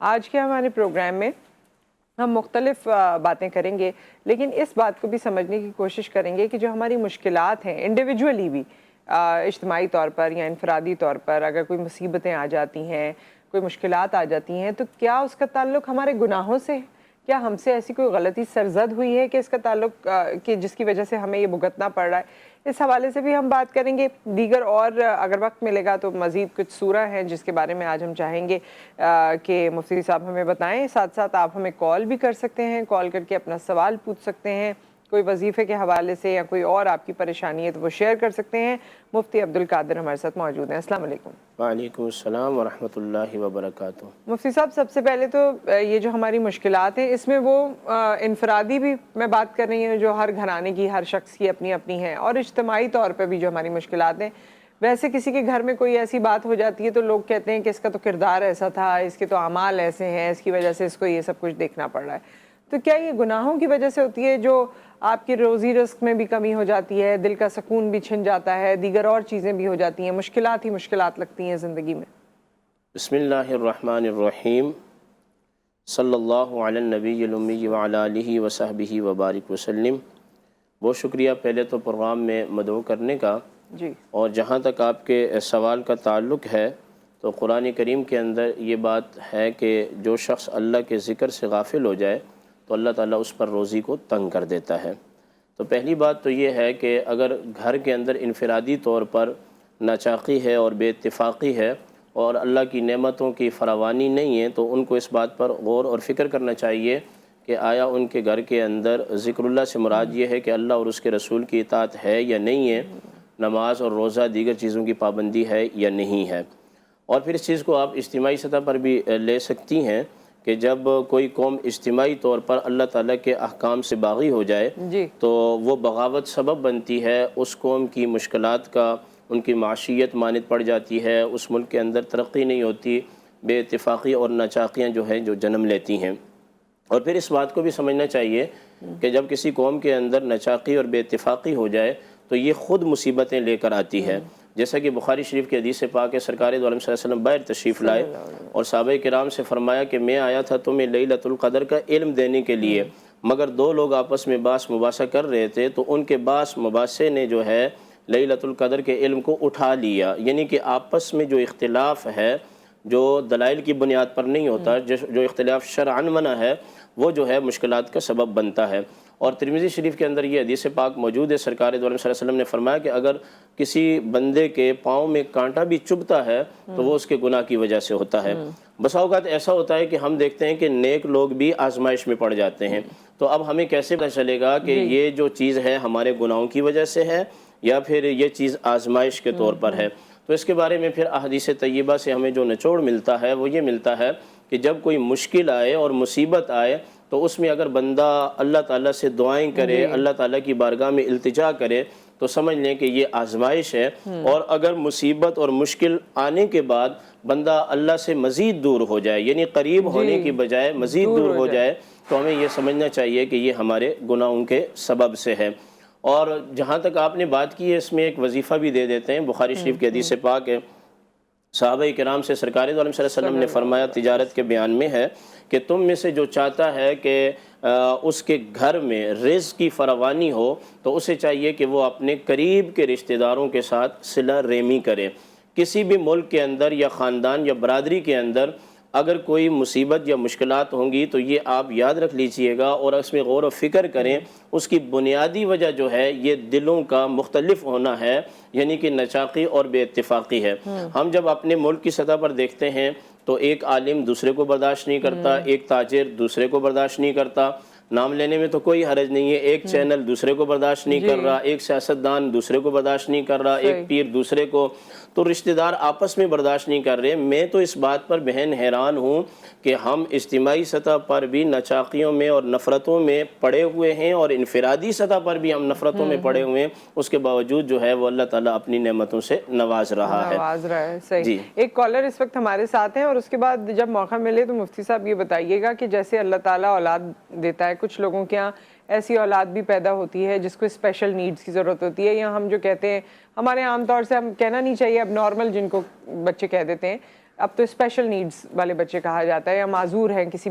آج کے ہمارے پروگرام میں ہم مختلف باتیں کریں گے، لیکن اس بات کو بھی سمجھنے کی کوشش کریں گے کہ جو ہماری مشکلات ہیں انڈیویجولی بھی، اجتماعی طور پر یا انفرادی طور پر اگر کوئی مصیبتیں آ جاتی ہیں، کوئی مشکلات آ جاتی ہیں، تو کیا اس کا تعلق ہمارے گناہوں سے ہے؟ کیا ہم سے ایسی کوئی غلطی سرزد ہوئی ہے کہ اس کا تعلق کہ جس کی وجہ سے ہمیں یہ بھگتنا پڑ رہا ہے؟ اس حوالے سے بھی ہم بات کریں گے۔ دیگر اور اگر وقت ملے گا تو مزید کچھ سورہ ہیں جس کے بارے میں آج ہم چاہیں گے کہ مفتی صاحب ہمیں بتائیں۔ ساتھ ساتھ آپ ہمیں کال بھی کر سکتے ہیں، کال کر کے اپنا سوال پوچھ سکتے ہیں، کوئی وظیفے کے حوالے سے یا کوئی اور آپ کی پریشانی ہے تو وہ شیئر کر سکتے ہیں۔ مفتی عبدالقادر ہمارے ساتھ موجود ہیں۔ السلام علیکم۔ وعلیکم السلام ورحمۃ اللہ وبرکاتہ۔ مفتی صاحب، سب سے پہلے تو یہ جو ہماری مشکلات ہیں اس میں وہ انفرادی بھی میں بات کر رہی ہوں جو ہر گھرانے کی، ہر شخص کی اپنی اپنی ہیں، اور اجتماعی طور پہ بھی جو ہماری مشکلات ہیں۔ ویسے کسی کے گھر میں کوئی ایسی بات ہو جاتی ہے تو لوگ کہتے ہیں کہ اس کا تو کردار ایسا تھا، اس کے تو اعمال ایسے ہیں، اس کی وجہ سے اس کو یہ سب کچھ دیکھنا پڑ رہا ہے۔ تو کیا یہ گناہوں کی وجہ سے ہوتی ہے جو آپ کی روزی رزق میں بھی کمی ہو جاتی ہے، دل کا سکون بھی چھن جاتا ہے، دیگر اور چیزیں بھی ہو جاتی ہیں، مشکلات ہی مشکلات لگتی ہیں زندگی میں؟ بسم اللہ الرحمن الرحیم، صلی اللہ علی النبی الامی وعلی آلہ وصحبہ وبارک وسلم۔ بہت شکریہ پہلے تو پروگرام میں مدعو کرنے کا۔ جی۔ اور جہاں تک آپ کے سوال کا تعلق ہے تو قرآن کریم کے اندر یہ بات ہے کہ جو شخص اللہ کے ذکر سے غافل ہو جائے تو اللہ تعالیٰ اس پر روزی کو تنگ کر دیتا ہے۔ تو پہلی بات تو یہ ہے کہ اگر گھر کے اندر انفرادی طور پر ناچاقی ہے اور بے اتفاقی ہے اور اللہ کی نعمتوں کی فراوانی نہیں ہے تو ان کو اس بات پر غور اور فکر کرنا چاہیے کہ آیا ان کے گھر کے اندر ذکر اللہ سے مراد یہ ہے کہ اللہ اور اس کے رسول کی اطاعت ہے یا نہیں ہے، نماز اور روزہ دیگر چیزوں کی پابندی ہے یا نہیں ہے۔ اور پھر اس چیز کو آپ اجتماعی سطح پر بھی لے سکتی ہیں کہ جب کوئی قوم اجتماعی طور پر اللہ تعالیٰ کے احکام سے باغی ہو جائے جی۔ تو وہ بغاوت سبب بنتی ہے، اس قوم کی مشکلات کا، ان کی معاشیت مانند پڑ جاتی ہے، اس ملک کے اندر ترقی نہیں ہوتی، بے اتفاقی اور ناچاقیاں جو ہیں جو جنم لیتی ہیں۔ اور پھر اس بات کو بھی سمجھنا چاہیے کہ جب کسی قوم کے اندر ناچاقی اور بے اتفاقی ہو جائے تو یہ خود مصیبتیں لے کر آتی ہے۔ جیسا کہ بخاری شریف کی حدیث پاک ہے، سرکار دو عالم صلی اللہ علیہ وسلم باہر تشریف لائے اور صحابہ کرام سے فرمایا کہ میں آیا تھا تمہیں لیلۃ القدر کا علم دینے کے لیے، مگر دو لوگ آپس میں باس مباحثہ کر رہے تھے تو ان کے باس مباحثے نے جو ہے لیلۃ القدر کے علم کو اٹھا لیا، یعنی کہ آپس میں جو اختلاف ہے جو دلائل کی بنیاد پر نہیں ہوتا، جو اختلاف شرعاً منع ہے، وہ جو ہے مشکلات کا سبب بنتا ہے۔ اور ترمذی شریف کے اندر یہ حدیث پاک موجود ہے، سرکار دو عالم صلی اللہ علیہ وسلم نے فرمایا کہ اگر کسی بندے کے پاؤں میں کانٹا بھی چبھتا ہے تو وہ اس کے گناہ کی وجہ سے ہوتا ہے۔ بسا اوقات ایسا ہوتا ہے کہ ہم دیکھتے ہیں کہ نیک لوگ بھی آزمائش میں پڑ جاتے ہیں، تو اب ہمیں کیسے پتہ چلے گا کہ یہ جو چیز ہے ہمارے گناہوں کی وجہ سے ہے یا پھر یہ چیز آزمائش کے طور پر ہے؟ تو اس کے بارے میں پھر احادیث طیبہ سے ہمیں جو نچوڑ ملتا ہے وہ یہ ملتا ہے کہ جب کوئی مشکل آئے اور مصیبت آئے تو اس میں اگر بندہ اللہ تعالیٰ سے دعائیں کرے، اللہ تعالیٰ کی بارگاہ میں التجا کرے تو سمجھ لیں کہ یہ آزمائش ہے۔ اور اگر مصیبت اور مشکل آنے کے بعد بندہ اللہ سے مزید دور ہو جائے، یعنی قریب ہونے کی بجائے مزید دور ہو جائے، تو ہمیں یہ سمجھنا چاہیے کہ یہ ہمارے گناہوں کے سبب سے ہے۔ اور جہاں تک آپ نے بات کی ہے اس میں ایک وظیفہ بھی دے دیتے ہیں، بخاری شریف کی حدیث پاک ہے، صحابہ کرام سے سرکار دو عالم صلی اللہ علیہ وسلم نے فرمایا، تجارت کے بیان میں ہے کہ تم میں سے جو چاہتا ہے کہ اس کے گھر میں رزق کی فراوانی ہو تو اسے چاہیے کہ وہ اپنے قریب کے رشتہ داروں کے ساتھ صلہ رحمی کرے۔ کسی بھی ملک کے اندر یا خاندان یا برادری کے اندر اگر کوئی مصیبت یا مشکلات ہوں گی تو یہ آپ یاد رکھ لیجئے گا اور اس میں غور و فکر کریں، اس کی بنیادی وجہ جو ہے یہ دلوں کا مختلف ہونا ہے، یعنی کہ ناچاقی اور بے اتفاقی ہے۔ ہم جب اپنے ملک کی سطح پر دیکھتے ہیں تو ایک عالم دوسرے کو برداشت نہیں کرتا، ایک تاجر دوسرے کو برداشت نہیں کرتا، نام لینے میں تو کوئی حرج نہیں ہے، ایک چینل دوسرے کو برداشت نہیں کر رہا، ایک سیاستدان دوسرے کو برداشت نہیں کر رہا، ایک پیر دوسرے کو، تو رشتہ دار آپس میں برداشت نہیں کر رہے۔ میں تو اس بات پر بہن حیران ہوں کہ ہم اجتماعی سطح پر بھی ناچاقیوں میں اور نفرتوں میں پڑے ہوئے ہیں اور انفرادی سطح پر بھی ہم نفرتوں میں پڑے ہوئے ہیں، اس کے باوجود جو ہے وہ اللہ تعالیٰ اپنی نعمتوں سے نواز رہا ہے۔ صحیح۔ ایک کالر اس وقت ہمارے ساتھ ہیں اور اس کے بعد جب موقع ملے تو مفتی صاحب یہ بتائیے گا کہ جیسے اللہ تعالیٰ اولاد دیتا ہے، کچھ لوگوں کے یہاں ایسی اولاد بھی پیدا ہوتی ہے جس کو اسپیشل نیڈز کی ضرورت ہوتی ہے، یا ہم جو کہتے ہیں ہمارے عام طور سے ہم کہنا نہیں چاہیے اب نارمل جن کو بچے کہہ دیتے ہیں، اب تو اسپیشل نیڈز والے بچے کہا جاتا ہے یا معذور ہیں کسی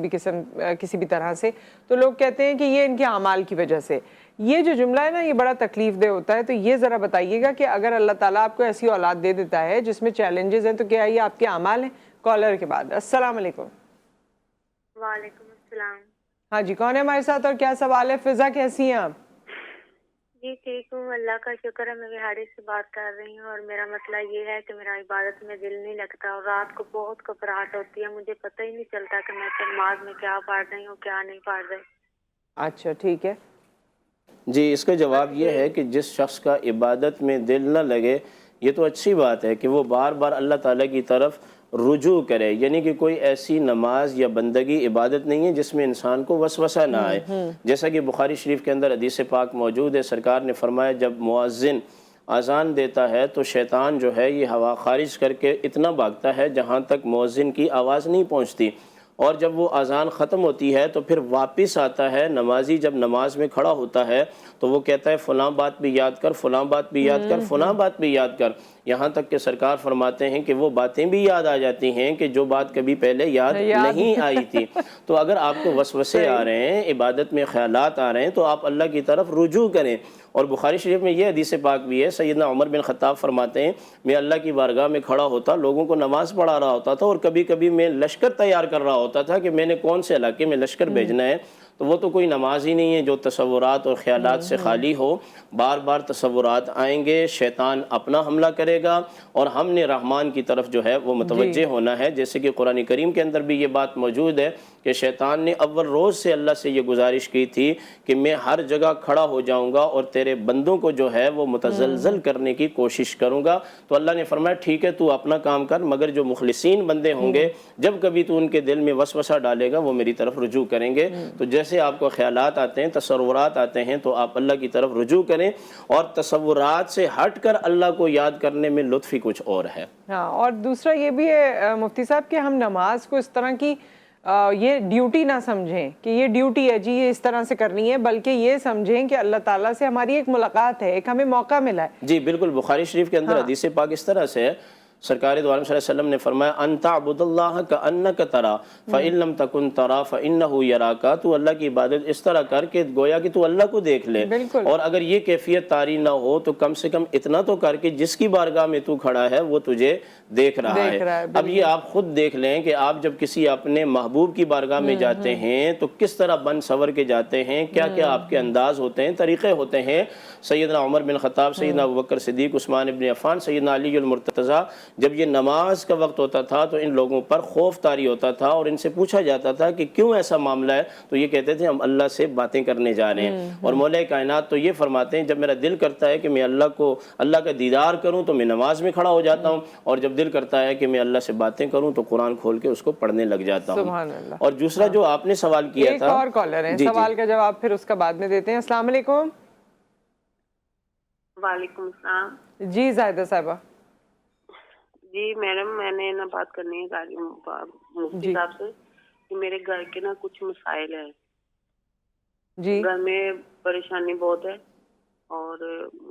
بھی طرح سے، تو لوگ کہتے ہیں کہ یہ ان کے اعمال کی وجہ سے. یہ جو جملہ ہے نا یہ بڑا تکلیف دہ ہوتا ہے. تو یہ ذرا بتائیے گا کہ اگر اللہ تعالیٰ آپ کو ایسی اولاد دے دیتا ہے جس میں چیلنجز ہیں تو کیا یہ آپ کے اعمال ہیں؟ کالر کے بعد. السلام علیکم. وعلیکم السلام. ہاں جی، کون ہے ہمارے ساتھ اور کیا سوال ہے؟ فضا کیسی ہیں آپ؟ جی ٹھیک ہوں، اللہ کا شکر ہے. میں بہاڑی سے بات کر رہی ہوں اور میرا مسئلہ یہ ہے کہ میرا عبادت میں دل نہیں لگتا اور رات کو بہت گھبراہٹ ہوتی ہے. مجھے پتہ ہی نہیں چلتا کہ میں نماز میں کیا پڑھ رہی ہوں کیا نہیں پڑھ رہی. اچھا ٹھیک ہے. جی، اس کا جواب یہ ہے کہ جس شخص کا عبادت میں دل نہ لگے، یہ تو اچھی بات ہے کہ وہ بار بار اللہ تعالیٰ کی طرف رجوع کرے. یعنی کہ کوئی ایسی نماز یا بندگی عبادت نہیں ہے جس میں انسان کو وسوسہ نہ آئے. جیسا کہ بخاری شریف کے اندر حدیث پاک موجود ہے، سرکار نے فرمایا جب مؤذن اذان دیتا ہے تو شیطان جو ہے یہ ہوا خارج کر کے اتنا بھاگتا ہے جہاں تک مؤذن کی آواز نہیں پہنچتی، اور جب وہ اذان ختم ہوتی ہے تو پھر واپس آتا ہے. نمازی جب نماز میں کھڑا ہوتا ہے تو وہ کہتا ہے فلاں بات بھی یاد کر، فلاں بات بھی یاد کر، فلاں بات بھی یاد کر، یہاں تک کہ سرکار فرماتے ہیں کہ وہ باتیں بھی یاد آ جاتی ہیں کہ جو بات کبھی پہلے یاد نہیں آئی تھی. تو اگر آپ کو وسوسے آ رہے ہیں، عبادت میں خیالات آ رہے ہیں تو آپ اللہ کی طرف رجوع کریں. اور بخاری شریف میں یہ حدیث پاک بھی ہے، سیدنا عمر بن خطاب فرماتے ہیں میں اللہ کی بارگاہ میں کھڑا ہوتا، لوگوں کو نماز پڑھا رہا ہوتا تھا، اور کبھی کبھی میں لشکر تیار کر رہا ہوتا تھا کہ میں نے کون سے علاقے میں لشکر بھیجنا ہے. تو وہ تو کوئی نماز ہی نہیں ہے جو تصورات اور خیالات سے خالی ہو. بار بار تصورات آئیں گے، شیطان اپنا حملہ کرے گا، اور ہم نے رحمان کی طرف جو ہے وہ متوجہ ہونا ہے. جیسے کہ قرآن کریم کے اندر بھی یہ بات موجود ہے کہ شیطان نے اول روز سے اللہ سے یہ گزارش کی تھی کہ میں ہر جگہ کھڑا ہو جاؤں گا اور تیرے بندوں کو جو ہے وہ متزلزل کرنے کی کوشش کروں گا. تو اللہ نے فرمایا ٹھیک ہے تو اپنا کام کر، مگر جو مخلصین بندے ہوں گے جب کبھی تو ان کے دل میں وسوسہ ڈالے گا وہ میری طرف رجوع کریں گے. تو جیسے آپ کو خیالات آتے ہیں، تصورات آتے ہیں، تو آپ اللہ کی طرف رجوع کریں، اور تصورات سے ہٹ کر اللہ کو یاد کرنے میں لطف ہی کچھ اور ہے. ہاں، اور دوسرا یہ بھی ہے مفتی صاحب کہ ہم نماز کو اس طرح کی یہ ڈیوٹی نہ سمجھیں کہ یہ ڈیوٹی ہے جی یہ اس طرح سے کرنی ہے، بلکہ یہ سمجھیں کہ اللہ تعالیٰ سے ہماری ایک ملاقات ہے، ایک ہمیں موقع ملا ہے. جی بالکل، بخاری شریف کے اندر حدیث پاک اس طرح سے ہے، سرکار دو عالم صلی اللہ علیہ وسلم نے فرمایا ان تعبد اللہ کأنک ترا فإن لم تکن ترا فإنہ یراک. تو اللہ کی عبادت اس طرح کر کہ گویا کہ تو اللہ کو دیکھ لے. اور اگر یہ کیفیت طاری نہ ہو تو کم سے کم اتنا تو کر کے جس کی بارگاہ میں تو کھڑا ہے وہ تجھے دیکھ رہا ہے. اب یہ آپ خود دیکھ لیں کہ آپ جب کسی اپنے محبوب کی بارگاہ میں جاتے ہیں تو کس طرح بن سور کے جاتے ہیں، کیا کیا آپ کے انداز ہوتے ہیں، طریقے ہوتے ہیں. سیدنا عمر بن خطاب، سیدنا ابوبکر صدیق، عثمان بن عفان، سیدنا علی المرتضیٰ، جب یہ نماز کا وقت ہوتا تھا تو ان لوگوں پر خوف طاری ہوتا تھا اور ان سے پوچھا جاتا تھا کہ کیوں ایسا معاملہ ہے، تو یہ کہتے تھے ہم اللہ سے باتیں کرنے جا رہے ہیں. اور مولا کائنات تو یہ فرماتے ہیں جب میرا دل کرتا ہے کہ میں اللہ کا دیدار کروں تو میں نماز میں کھڑا ہو جاتا ہوں، اور جب دل کرتا ہے کہ میں اللہ سے باتیں کروں تو قرآن کھول کے اس کو پڑھنے لگ جاتا ہوں. سبحان اللہ. اور دوسرا جو آپ نے سوال کیا تھا، ایک اور کالر ہے، سوال کا جواب پھر اس کا بعد میں دیتے ہیں. السلام علیکم. وعلیکم السلام. جی زاہدہ صاحبہ. جی میڈم، میں نے نا بات کرنی ہے مفتی صاحب سے کہ میرے گھر کے نا کچھ مسائل ہیں. جی. گھر میں پریشانی بہت ہے اور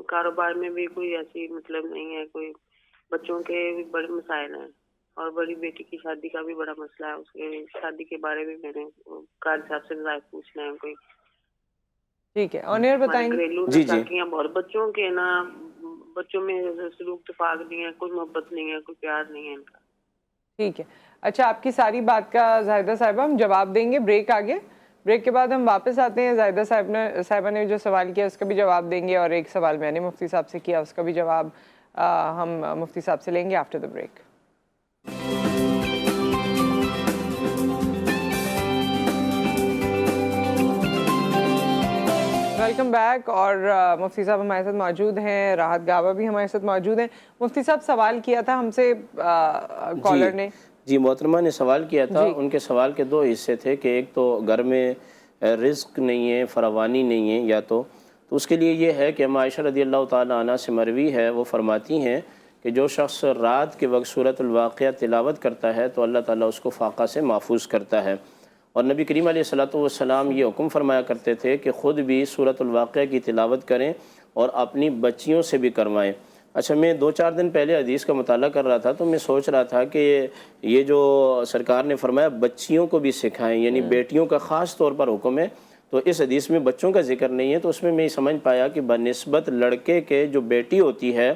کاروبار میں بھی کوئی ایسی مطلب نہیں ہے، کوئی بچوں کے بھی بڑے مسائل ہیں، اور بڑی بیٹی کی شادی کا بھی بڑا مسئلہ ہے. اس کے شادی کے بارے میں نے قاضی صاحب سے رائے پوچھنا ہے کوئی. ٹھیک ہے، آنر بتائیں گے. گھریلو ناچاکیاں بہت، بچوں کے نا بچوں میں سلوک اتفاق نہیں ہے، کوئی محبت نہیں ہے، کوئی پیار نہیں ہے ان کا. ٹھیک ہے. اچھا، آپ کی ساری بات کا زاہدہ صاحبہ ہم جواب دیں گے. بریک آگے، بریک کے بعد ہم واپس آتے ہیں. زاہدہ صاحبہ نے جو سوال کیا اس کا بھی جواب دیں گے، اور ایک سوال میں نے مفتی صاحب سے کیا اس کا بھی جواب ہم مفتی صاحب سے لیں گے after the break. Welcome back. اور مفتی صاحب ہمارے ساتھ موجود ہیں، راحت گاوا بھی ہمارے ساتھ موجود ہیں. مفتی صاحب سوال کیا تھا ہم سے کالر نے. جی محترمہ نے سوال کیا تھا. ان کے سوال کے دو حصے تھے کہ ایک تو گھر میں رزق نہیں ہے، فراوانی نہیں ہے، یا تو اس کے لیے یہ ہے کہ عائشہ رضی اللہ تعالیٰ عنہ سے مروی ہے، وہ فرماتی ہیں کہ جو شخص رات کے وقت سورۃ الواقعہ تلاوت کرتا ہے تو اللہ تعالیٰ اس کو فاقہ سے محفوظ کرتا ہے. اور نبی کریم علیہ الصلوۃ والسلام یہ حکم فرمایا کرتے تھے کہ خود بھی سورۃ الواقعہ کی تلاوت کریں اور اپنی بچیوں سے بھی کروائیں. اچھا، میں 2-4 دن پہلے حدیث کا مطالعہ کر رہا تھا تو میں سوچ رہا تھا کہ یہ جو سرکار نے فرمایا بچیوں کو بھی سکھائیں، یعنی بیٹیوں کا خاص طور پر حکم ہے، تو اس حدیث میں بچوں کا ذکر نہیں ہے، تو اس میں یہ سمجھ پایا کہ بنسبت لڑکے کے جو بیٹی ہوتی ہے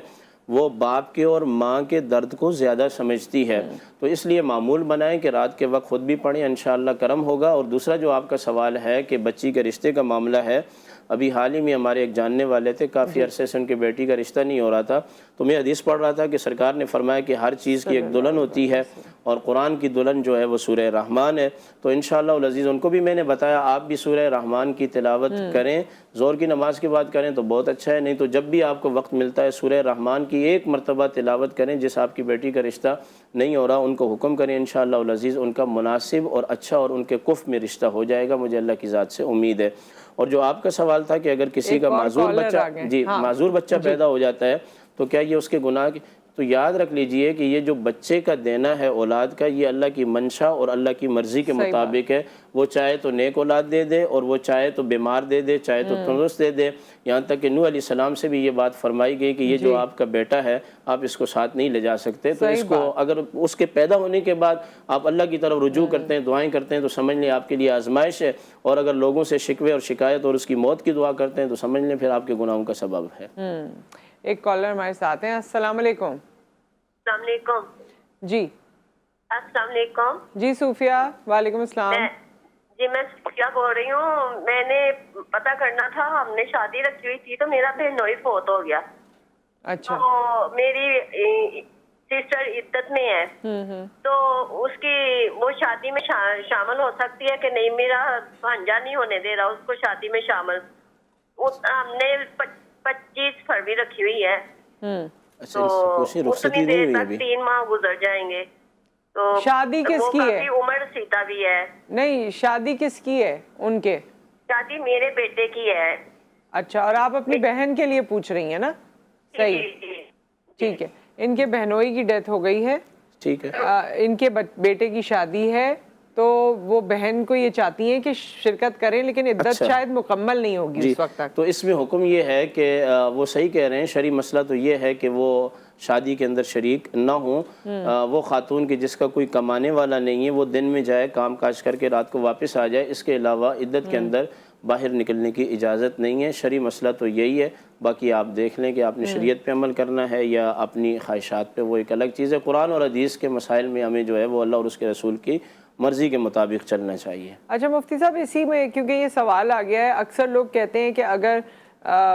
وہ باپ کے اور ماں کے درد کو زیادہ سمجھتی ہے، تو اس لیے معمول بنائیں کہ رات کے وقت خود بھی پڑھیں، انشاءاللہ کرم ہوگا۔ اور دوسرا جو آپ کا سوال ہے کہ بچی کے رشتے کا معاملہ ہے، ابھی حال ہی میں ہمارے ایک جاننے والے تھے، کافی عرصے سے ان کے بیٹی کا رشتہ نہیں ہو رہا تھا، تو میں حدیث پڑھ رہا تھا کہ سرکار نے فرمایا کہ ہر چیز کی ایک دلہن ہوتی ہے اور قرآن کی دلہن جو ہے وہ سورہ رحمان ہے، تو انشاءاللہ العزیز ان کو بھی میں نے بتایا آپ بھی سورہ رحمان کی تلاوت کریں، زور کی نماز کے بعد کریں تو بہت اچھا ہے، نہیں تو جب بھی آپ کو وقت ملتا ہے سورہ رحمان کی ایک مرتبہ تلاوت کریں، جس آپ کی بیٹی کا رشتہ نہیں ہو رہا ان کو حکم کریں، انشاءاللہ العزیز ان کا مناسب اور اچھا اور ان کے کف میں رشتہ ہو جائے گا، مجھے اللہ کی ذات سے امید ہے۔ اور جو آپ کا سوال تھا کہ اگر کسی کا معذور بچہ معذور بچہ پیدا ہو جاتا ہے تو کیا یہ اس کے گناہ کی، تو یاد رکھ لیجئے کہ یہ جو بچے کا دینا ہے اولاد کا، یہ اللہ کی منشا اور اللہ کی مرضی کے مطابق ہے، وہ چاہے تو نیک اولاد دے دے اور وہ چاہے تو بیمار دے دے، چاہے تو تندرست دے دے، یہاں تک کہ نوح علیہ السلام سے بھی یہ بات فرمائی گئی کہ یہ جو آپ کا بیٹا ہے آپ اس کو ساتھ نہیں لے جا سکتے، تو اس کو اگر اس کے پیدا ہونے کے بعد آپ اللہ کی طرف رجوع کرتے ہیں، دعائیں کرتے ہیں، تو سمجھ لیں آپ کے لیے آزمائش ہے، اور اگر لوگوں سے شکوے اور شکایت اور اس کی موت کی دعا کرتے ہیں تو سمجھ لیں پھر آپ کے گناہوں کا سبب ہے۔ ایک کالر ہمارے ساتھ ہیں، السلام علیکم۔ السلام علیکم۔ جی السلام علیکم جی صوفیہ، وعلیکم السلام۔ جی میں صوفیہ بول رہی ہوں، میں نے پتہ کرنا تھا، ہم نے شادی رکھی ہوئی تھی تو میرا بہنوئی فوت ہو گیا، اچھا، تو میری سسٹر عدت میں ہے، تو اس کی وہ شادی میں شامل ہو سکتی ہے کہ نہیں؟ میرا بھانجا نہیں ہونے دے رہا اس کو شادی میں شامل، ہم نے 25 فروری رکھی ہوئی ہے، تو اتنی دیر تک 3 ماہ گزر جائیں گے، تو شادی کس کی ہے؟ عمر رسیدہ بھی ہے۔ نہیں، شادی کس کی ہے ان کے؟ شادی میرے بیٹے کی ہے۔ اچھا، اور آپ اپنی بہن کے لیے پوچھ رہی ہیں نا؟ صحیح، ٹھیک ہے۔ ان کے بہنوئی کی ڈیتھ ہو گئی ہے، ٹھیک ہے، ان کے بیٹے کی شادی ہے، تو وہ بہن کو یہ چاہتی ہیں کہ شرکت کریں، لیکن عدت شاید مکمل نہیں ہوگی اس وقت تک۔ تو اس میں حکم یہ ہے کہ وہ صحیح کہہ رہے ہیں، شرعی مسئلہ تو یہ ہے کہ وہ شادی کے اندر شریک نہ ہوں، وہ خاتون کی جس کا کوئی کمانے والا نہیں ہے وہ دن میں جائے کام کاج کر کے رات کو واپس آ جائے، اس کے علاوہ عدت کے اندر باہر نکلنے کی اجازت نہیں ہے، شرعی مسئلہ تو یہی ہے، باقی آپ دیکھ لیں کہ آپ نے شریعت پہ عمل کرنا ہے یا اپنی خواہشات پہ، وہ ایک الگ چیز ہے۔ قرآن اور حدیث کے مسائل میں ہمیں جو ہے وہ اللہ اور اس کے رسول کی مرضی کے مطابق چلنا چاہیے۔ اچھا مفتی صاحب، اسی میں کیونکہ یہ سوال آ گیا ہے، اکثر لوگ کہتے ہیں کہ اگر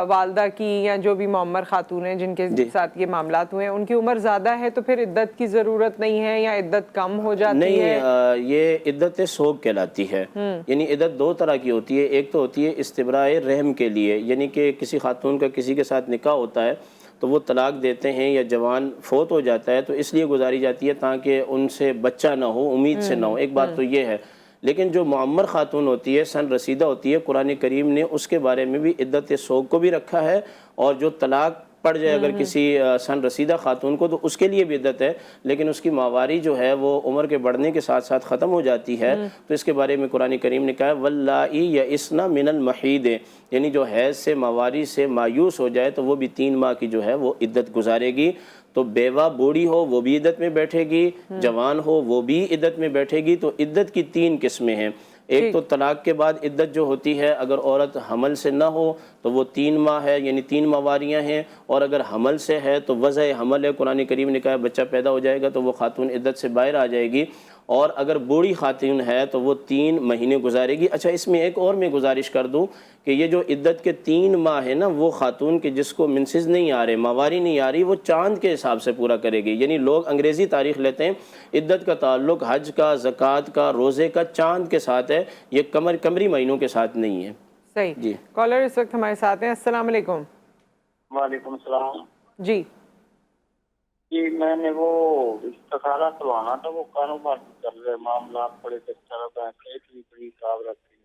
والدہ کی یا جو بھی معمر خاتون ہیں جن کے ساتھ یہ معاملات ہوئے ہیں ان کی عمر زیادہ ہے تو پھر عدت کی ضرورت نہیں ہے یا عدت کم ہو جاتی ہے؟ نہیں، یہ عدت سوگ کہلاتی ہے، یعنی عدت 2 طرح کی ہوتی ہے، ایک تو ہوتی ہے استبراء رحم کے لیے، یعنی کہ کسی خاتون کا کسی کے ساتھ نکاح ہوتا ہے تو وہ طلاق دیتے ہیں یا جوان فوت ہو جاتا ہے تو اس لیے گزاری جاتی ہے تاکہ ان سے بچہ نہ ہو، امید سے نہ ہو، ایک بات تو یہ ہے۔ لیکن جو معمر خاتون ہوتی ہے، سن رسیدہ ہوتی ہے، قرآن کریم نے اس کے بارے میں بھی عدت سوگ کو بھی رکھا ہے، اور جو طلاق پڑ جائے اگر کسی سن رسیدہ خاتون کو تو اس کے لیے بھی عدت ہے، لیکن اس کی ماواری جو ہے وہ عمر کے بڑھنے کے ساتھ ساتھ ختم ہو جاتی ہے، تو اس کے بارے میں قرآن کریم نے کہا ہے واللائی یئسن من المحیض، یعنی جو حیض سے ماواری سے مایوس ہو جائے تو وہ بھی 3 ماہ کی جو ہے وہ عدت گزارے گی۔ تو بیوہ بوڑھی ہو وہ بھی عدت میں بیٹھے گی، جوان ہو وہ بھی عدت میں بیٹھے گی۔ تو عدت کی 3 قسمیں ہیں، ایک تو طلاق کے بعد عدت جو ہوتی ہے اگر عورت حمل سے نہ ہو تو وہ 3 ماہ ہے، یعنی 3 ماواریاں ہیں، اور اگر حمل سے ہے تو وضع حمل ہے، قرآن کریم نے کہا بچہ پیدا ہو جائے گا تو وہ خاتون عدت سے باہر آ جائے گی، اور اگر بوڑھی خاتون ہے تو وہ 3 مہینے گزارے گی۔ اچھا، اس میں ایک اور میں گزارش کر دوں کہ یہ جو عدت کے 3 ماہ ہے نا، وہ خاتون کے جس کو منسز نہیں آ رہے، ماواری نہیں آ رہی، وہ چاند کے حساب سے پورا کرے گی، یعنی لوگ انگریزی تاریخ لیتے ہیں، عدت کا تعلق حج کا، زکوٰۃ کا، روزے کا چاند کے ساتھ ہے، یہ قمری مہینوں کے ساتھ نہیں ہے۔ صحیح جی، کالر اس وقت ہمارے ساتھ ہیں، السلام علیکم۔ وعلیکم السلام۔ جی جی میں نے وہ استخارہ کروانا تھا، وہ کاروبار کر رہے معاملات بڑے اچھا رہتا ہے، کھیت بھی بڑی صاف رکھتی ہے۔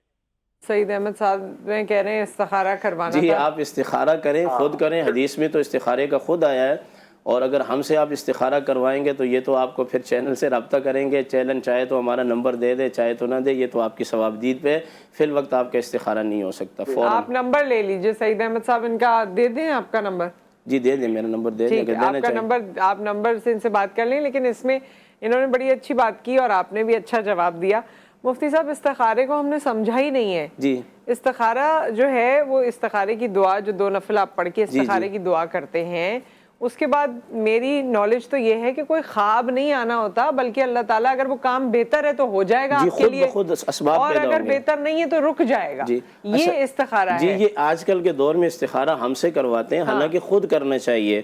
سعید احمد صاحب میں کہہ رہے ہیں استخارہ کروانا جی تھا۔ آپ استخارہ کریں، خود کریں، حدیث میں تو استخارے کا خود آیا ہے، اور اگر ہم سے آپ استخارہ کروائیں گے تو یہ تو آپ کو پھر چینل سے رابطہ کریں گے، چینل چاہے تو ہمارا نمبر دے دے چاہے تو نہ دے، یہ تو آپ کی ثوابدید پہ فی الوقت آپ کا استخارہ نہیں ہو سکتا۔ فوراً آپ نمبر لے لیجئے سعید احمد صاحب، ان کا دے دیں آپ کا نمبر۔ جی دے دیں، میرا نمبر دے دیں ٹھیک اگر ہے، دینا آپ کا چاہیں۔ نمبر، آپ نمبر سے ان سے بات کر لیں، لیکن اس میں انہوں نے بڑی اچھی بات کی اور آپ نے بھی اچھا جواب دیا۔ مفتی صاحب استخارے کو ہم نے سمجھا ہی نہیں ہے۔ جی استخارہ جو ہے وہ استخارے کی دعا جو 2 نفل آپ پڑھ کے جی استخارے کی دعا کرتے ہیں، اس کے بعد میری نالج تو یہ ہے کہ کوئی خواب نہیں آنا ہوتا، بلکہ اللہ تعالیٰ اگر وہ کام بہتر ہے تو ہو جائے گا جی، آپ کے خود لیے، بخود اسباب اور پیدا اگر ہوں گے۔ بہتر نہیں ہے تو رک جائے گا۔ جی اچھا، یہ استخارہ جی ہے۔ یہ آج کل کے دور میں استخارہ ہم سے کرواتے ہیں، حالانکہ خود کرنا چاہیے۔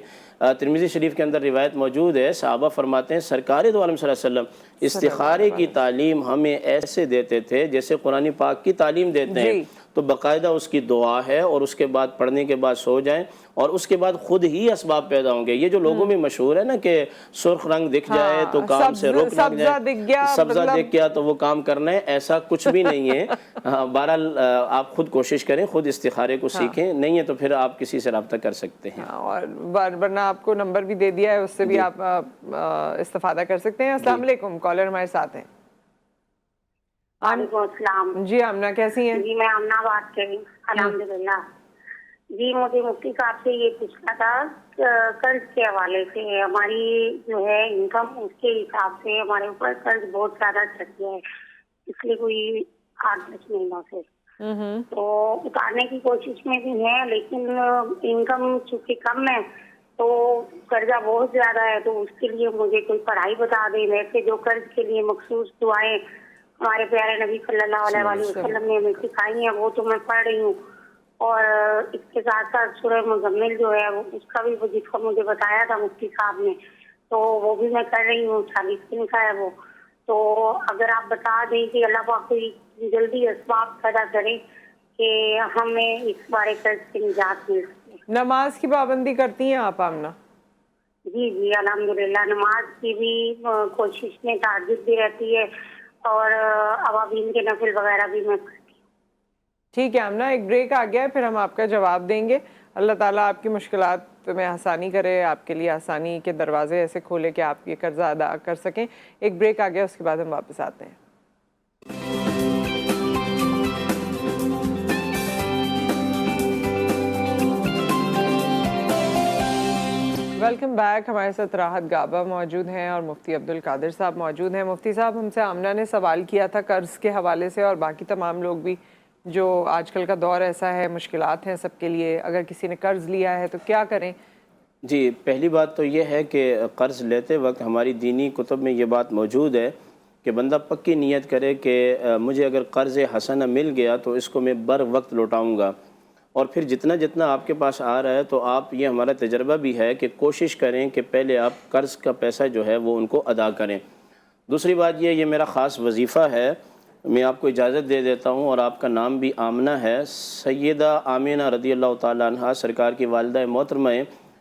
ترمذی شریف کے اندر روایت موجود ہے، صحابہ فرماتے ہیں سرکار دو عالم صلی اللہ علیہ وسلم استخارے کی تعلیم ہمیں ایسے دیتے تھے جیسے قرآن پاک کی تعلیم دیتے ہیں۔ جی تو باقاعدہ اس کی دعا ہے، اور اس کے بعد پڑھنے کے بعد سو جائیں، اور اس کے بعد خود ہی اسباب پیدا ہوں گے۔ یہ جو لوگوں میں مشہور ہے نا کہ سرخ رنگ دکھ جائے تو کام سے رک لگ سبزہ دکھ جائے، گیا، سبزہ مطلب دکھ گیا تو وہ کام کرنا ہے، ایسا کچھ بھی نہیں ہے۔ بہرحال آپ خود کوشش کریں، خود استخارے کو سیکھیں، نہیں ہے تو پھر آپ کسی سے رابطہ کر سکتے ہیں۔ اور ورنہ آپ کو نمبر بھی دے دیا ہے، اس سے بھی آپ استفادہ کر سکتے ہیں۔ السلام علیکم، کالر ہمارے ساتھ ہیں۔ وعلیکم السلام۔ جی آمنہ کیسی ہیں؟ جی میں آمنہ بات کر رہی ہوں، الحمدللہ۔ جی مجھے مفتی صاحب سے یہ پوچھنا تھا قرض کے حوالے سے، ہماری جو ہے انکم اس کے حساب سے ہمارے اوپر قرض بہت زیادہ چڑھ گیا ہے، پچھلے کوئی 8-10 مہینوں سے، تو اتارنے کی کوشش میں بھی ہے، لیکن انکم چونکہ کم ہے تو قرضہ بہت زیادہ ہے، تو اس کے لیے مجھے کوئی پڑھائی بتا دیں، ویسے جو قرض کے لیے مخصوص دعائیں ہمارے پیارے نبی صلی اللہ علیہ وسلم نے ہمیں سکھائی ہیں وہ تو میں پڑھ رہی ہوں، اور اس کے ساتھ ساتھ سورہ مزمل جو ہے اس کا بھی وظیفہ مجھے بتایا تھا مفتی صاحب نے، تو وہ بھی میں کر رہی ہوں، 40 دن کا ہے وہ۔ تو اگر آپ بتا دیں کہ اللہ پاک کوئی جلدی اسباب پیدا کرے کہ ہمیں اس بارے قرض سے نجات مل سکے۔ نماز کی پابندی کرتی ہیں آپ آمنہ؟ جی جی الحمدللہ، نماز کی بھی کوشش میں تہجد بھی رہتی ہے، اور اوابین کے نفل وغیرہ بھی میں کرتی ہوں۔ ٹھیک ہے آمنہ، ایک بریک آ گیا ہے، پھر ہم آپ کا جواب دیں گے۔ اللہ تعالیٰ آپ کی مشکلات میں آسانی کرے، آپ کے لیے آسانی کے دروازے ایسے کھولے کہ آپ یہ قرضہ ادا کر سکیں۔ ایک بریک آ گیا، اس کے بعد ہم واپس آتے ہیں۔ Welcome back. ہمارے ساتھ راحت گابا موجود ہیں اور مفتی عبدالقادر صاحب موجود ہیں۔ مفتی صاحب، ہم سے آمنہ نے سوال کیا تھا قرض کے حوالے سے، اور باقی تمام لوگ بھی، جو آج کل کا دور ایسا ہے، مشکلات ہیں سب کے لیے، اگر کسی نے قرض لیا ہے تو کیا کریں؟ جی پہلی بات تو یہ ہے کہ قرض لیتے وقت ہماری دینی کتب میں یہ بات موجود ہے کہ بندہ پکی نیت کرے کہ مجھے اگر قرض حسنہ مل گیا تو اس کو میں بر وقت لوٹاؤں گا، اور پھر جتنا جتنا آپ کے پاس آ رہا ہے تو آپ، یہ ہمارا تجربہ بھی ہے کہ کوشش کریں کہ پہلے آپ قرض کا پیسہ جو ہے وہ ان کو ادا کریں۔ دوسری بات یہ میرا خاص وظیفہ ہے، میں آپ کو اجازت دے دیتا ہوں، اور آپ کا نام بھی آمنہ ہے۔ سیدہ آمینہ رضی اللہ تعالیٰ عنہا سرکار کی والدہ محترمہ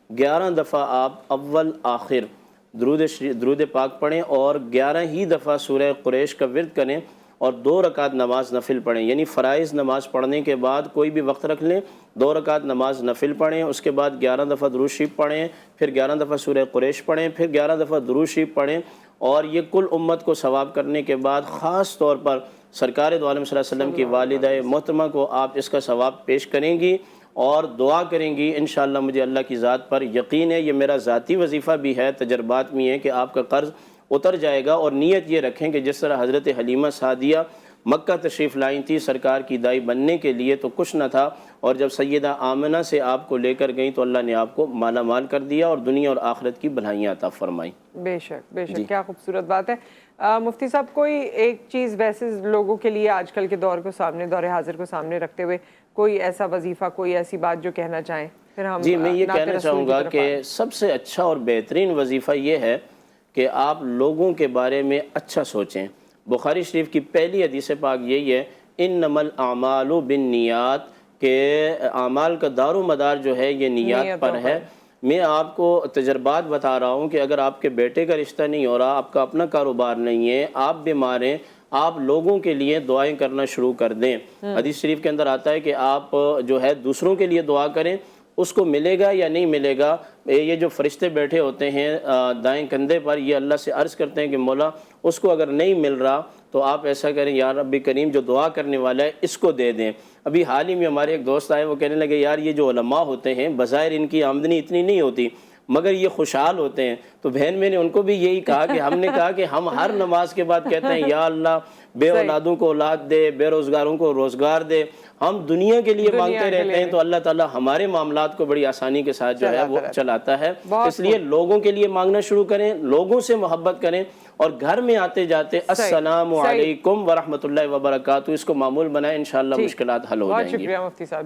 11 دفعہ آپ اول آخر درود پاک پڑھیں، اور 11 ہی دفعہ سورہ قریش کا ورد کریں، اور 2 رکعت نماز نفل پڑھیں، یعنی فرائض نماز پڑھنے کے بعد کوئی بھی وقت رکھ لیں، 2 رکعت نماز نفل پڑھیں، اس کے بعد 11 دفعہ درود شریف پڑھیں، پھر 11 دفعہ سورہ قریش پڑھیں، پھر 11 دفعہ درود شریف پڑھیں، اور یہ کل امت کو ثواب کرنے کے بعد خاص طور پر سرکار دو عالم صلی اللہ علیہ وسلم کی والدہ محترمہ کو آپ اس کا ثواب پیش کریں گی اور دعا کریں گی۔ انشاءاللہ مجھے اللہ کی ذات پر یقین ہے، یہ میرا ذاتی وظیفہ بھی ہے، تجربات بھی ہیں، کہ آپ کا قرض اتر جائے گا۔ اور نیت یہ رکھیں کہ جس طرح حضرت حلیمہ سعدیہ مکہ تشریف لائیں تھی سرکار کی دائی بننے کے لیے تو کچھ نہ تھا، اور جب سیدہ آمنہ سے آپ کو لے کر گئیں تو اللہ نے آپ کو مالا مال کر دیا اور دنیا اور آخرت کی بھلائیاں عطا فرمائیں۔ بے شک بے شک، کیا خوبصورت بات ہے۔ مفتی صاحب، کوئی ایک چیز ویسے لوگوں کے لیے آج کل کے دور کو سامنے، دور حاضر کو سامنے رکھتے ہوئے، کوئی ایسا وظیفہ، کوئی ایسی بات جو کہنا چاہیں؟ پھر ہم جی میں یہ کہنا چاہوں گا کہ سب سے اچھا اور بہترین وظیفہ یہ ہے کہ آپ لوگوں کے بارے میں اچھا سوچیں۔ بخاری شریف کی پہلی حدیث پاک یہی ہے، انما الاعمال بالنیات، کہ اعمال کا دار و مدار جو ہے یہ نیات پر ہے۔ میں آپ کو تجربات بتا رہا ہوں کہ اگر آپ کے بیٹے کا رشتہ نہیں ہو رہا، آپ کا اپنا کاروبار نہیں ہے، آپ بیمار ہیں، آپ لوگوں کے لیے دعائیں کرنا شروع کر دیں۔ حدیث شریف کے اندر آتا ہے کہ آپ جو ہے دوسروں کے لیے دعا کریں اس کو ملے گا یا نہیں ملے گا. یہ جو فرشتے بیٹھے ہوتے ہیں دائیں کندھے پر، یہ اللہ سے عرض کرتے ہیں کہ مولا اس کو اگر نہیں مل رہا تو آپ ایسا کریں یا رب کریم جو دعا کرنے والا ہے اس کو دے دیں. ابھی حال ہی میں ہمارے ایک دوست آئے، وہ کہنے لگے یار یہ جو علماء ہوتے ہیں بظاہر ان کی آمدنی اتنی نہیں ہوتی مگر یہ خوشحال ہوتے ہیں. تو بہن میں نے ان کو بھی یہی کہا کہ ہم نے کہا کہ ہم ہر نماز کے بعد کہتے ہیں یا اللہ بے اولادوں کو اولاد دے، بے روزگاروں کو روزگار دے. ہم دنیا کے لیے مانگتے رہتے ہیں تو اللہ تعالیٰ ہمارے معاملات کو بڑی آسانی کے ساتھ جو ہے وہ چلاتا ہے. اس لیے لوگوں کے لیے مانگنا شروع کریں، لوگوں سے محبت کریں، اور گھر میں آتے جاتے السلام علیکم ورحمۃ اللہ وبرکاتہ اس کو معمول بنائیں، انشاءاللہ مشکلات حل ہو جائیں گی. بہت شکریہ مفتی صاحب.